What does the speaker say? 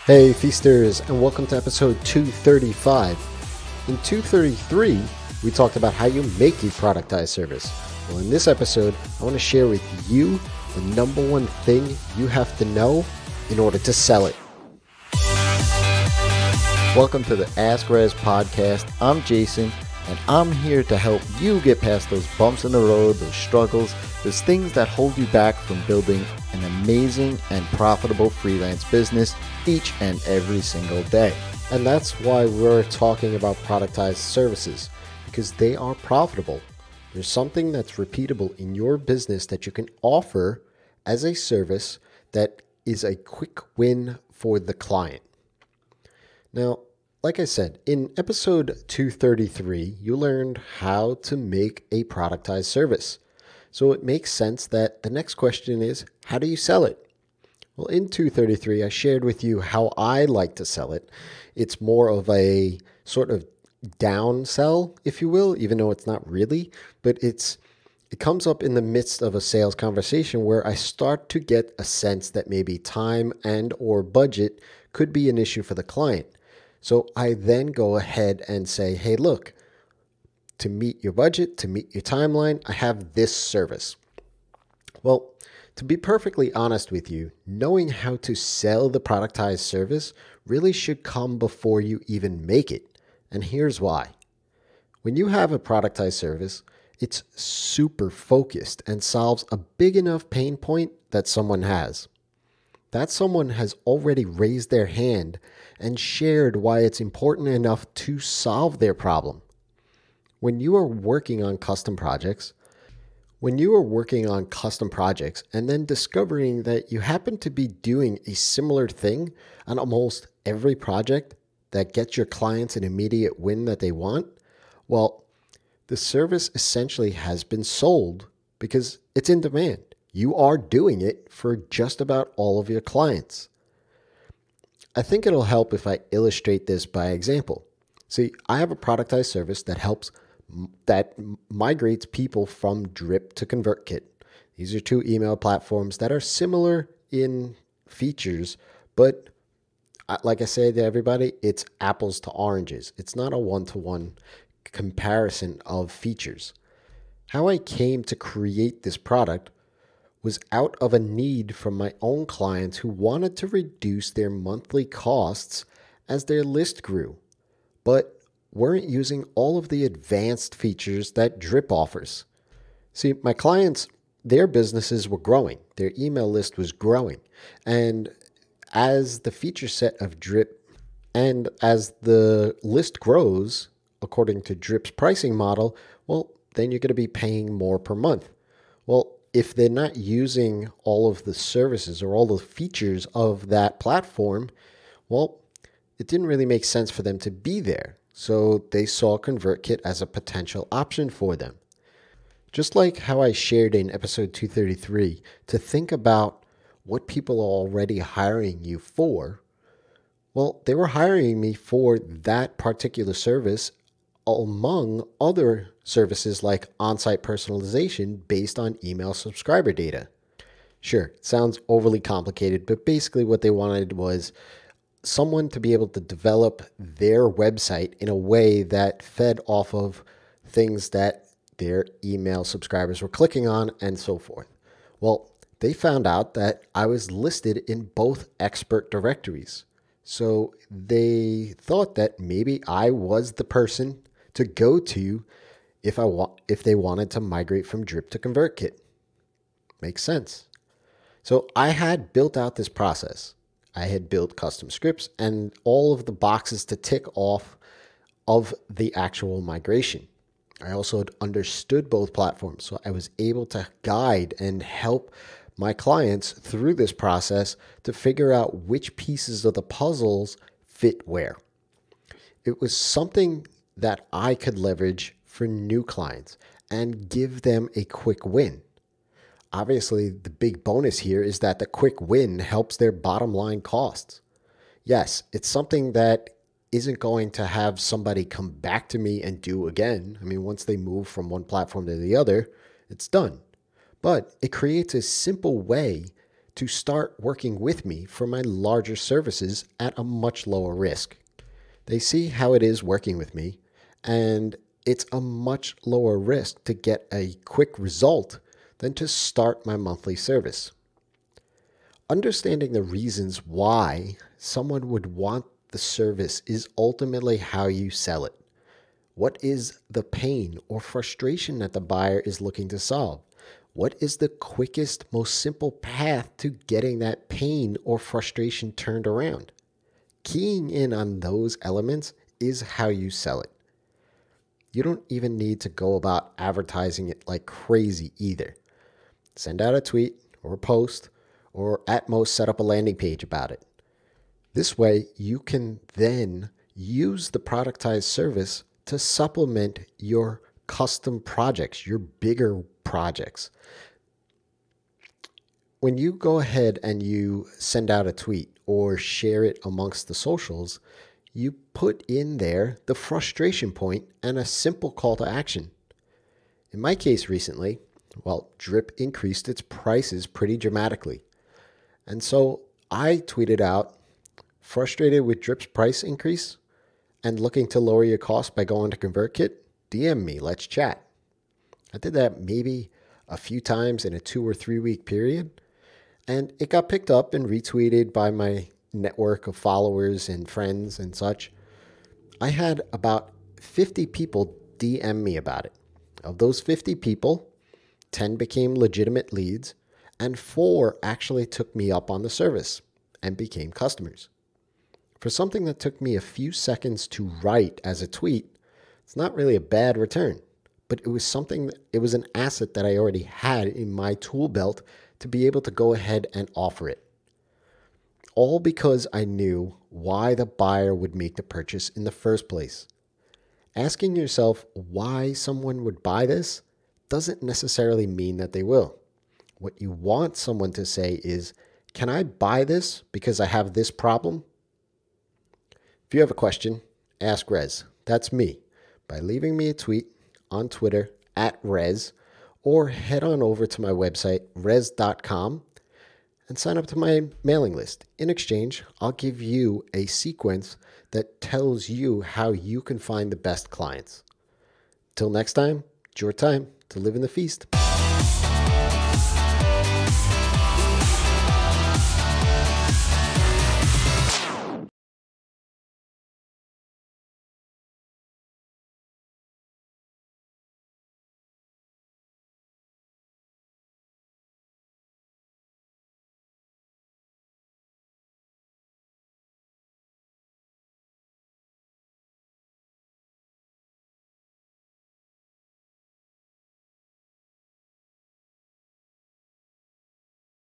Hey Feasters, and welcome to episode 235. In 233, we talked about how you make a productized service. Well, in this episode, I want to share with you the number one thing you have to know in order to sell it. Welcome to the Ask Rezzz podcast. I'm Jason, and I'm here to help you get past those bumps in the road, those struggles, those things that hold you back from building an amazing and profitable freelance business each and every single day. And that's why we're talking about productized services, because they are profitable. There's something that's repeatable in your business that you can offer as a service that is a quick win for the client. Now, like I said, in episode 233, you learned how to make a productized service. So it makes sense that the next question is, how do you sell it? Well, in 233, I shared with you how I like to sell it. It's more of a sort of down sell, if you will, even though it's not really, but it comes up in the midst of a sales conversation where I start to get a sense that maybe time and or budget could be an issue for the client. So I then go ahead and say, hey, look, to meet your budget, to meet your timeline, I have this service. Well, to be perfectly honest with you, knowing how to sell the productized service really should come before you even make it. And here's why. When you have a productized service, it's super focused and solves a big enough pain point that someone has. That someone has already raised their hand and shared why it's important enough to solve their problem. When you are working on custom projects and then discovering that you happen to be doing a similar thing on almost every project that gets your clients an immediate win that they want, well, the service essentially has been sold because it's in demand. You are doing it for just about all of your clients. I think it'll help if I illustrate this by example. See, I have a productized service that migrates people from Drip to ConvertKit. These are two email platforms that are similar in features, but like I say to everybody, it's apples to oranges. It's not a one-to-one comparison of features. How I came to create this product was out of a need from my own clients who wanted to reduce their monthly costs as their list grew, but weren't using all of the advanced features that Drip offers. See, my clients, their businesses were growing. Their email list was growing. And as the feature set of Drip and as the list grows, according to Drip's pricing model, well, then you're going to be paying more per month. Well, if they're not using all of the services or all the features of that platform, well, it didn't really make sense for them to be there. So they saw ConvertKit as a potential option for them. Just like how I shared in episode 233, to think about what people are already hiring you for, well, they were hiring me for that particular service among other services like on-site personalization based on email subscriber data. Sure, it sounds overly complicated, but basically what they wanted was someone to be able to develop their website in a way that fed off of things that their email subscribers were clicking on and so forth. Well, they found out that I was listed in both expert directories. So they thought that maybe I was the person to go to if they wanted to migrate from Drip to ConvertKit. Makes sense. So I had built out this process. I had built custom scripts and all of the boxes to tick off of the actual migration. I also had understood both platforms, so I was able to guide and help my clients through this process to figure out which pieces of the puzzles fit where. It was something that I could leverage for new clients and give them a quick win. Obviously, the big bonus here is that the quick win helps their bottom line costs. Yes, it's something that isn't going to have somebody come back to me and do again. I mean, once they move from one platform to the other, it's done. But it creates a simple way to start working with me for my larger services at a much lower risk. They see how it is working with me, and it's a much lower risk to get a quick result than to start my monthly service. Understanding the reasons why someone would want the service is ultimately how you sell it. What is the pain or frustration that the buyer is looking to solve? What is the quickest, most simple path to getting that pain or frustration turned around? Keying in on those elements is how you sell it. You don't even need to go about advertising it like crazy either. Send out a tweet or a post, or at most set up a landing page about it. This way, you can then use the productized service to supplement your custom projects, your bigger projects. When you go ahead and you send out a tweet or share it amongst the socials, you put in there the frustration point and a simple call to action. In my case recently, Drip increased its prices pretty dramatically. And so I tweeted out, frustrated with Drip's price increase and looking to lower your cost by going to ConvertKit? DM me, let's chat. I did that maybe a few times in a 2 or 3 week period, and it got picked up and retweeted by my network of followers and friends and such. I had about 50 people DM me about it. Of those 50 people, 10 became legitimate leads, and 4 actually took me up on the service and became customers. For something that took me a few seconds to write as a tweet, it's not really a bad return, but it was an asset that I already had in my tool belt to be able to go ahead and offer it. All because I knew why the buyer would make the purchase in the first place. Asking yourself why someone would buy this doesn't necessarily mean that they will. What you want someone to say is, can I buy this because I have this problem? If you have a question, ask Rezzz. That's me. By leaving me a tweet on Twitter at Rezzz, or head on over to my website, Rezzz.com, and sign up to my mailing list. In exchange, I'll give you a sequence that tells you how you can find the best clients. Till next time, it's your time to live in the feast.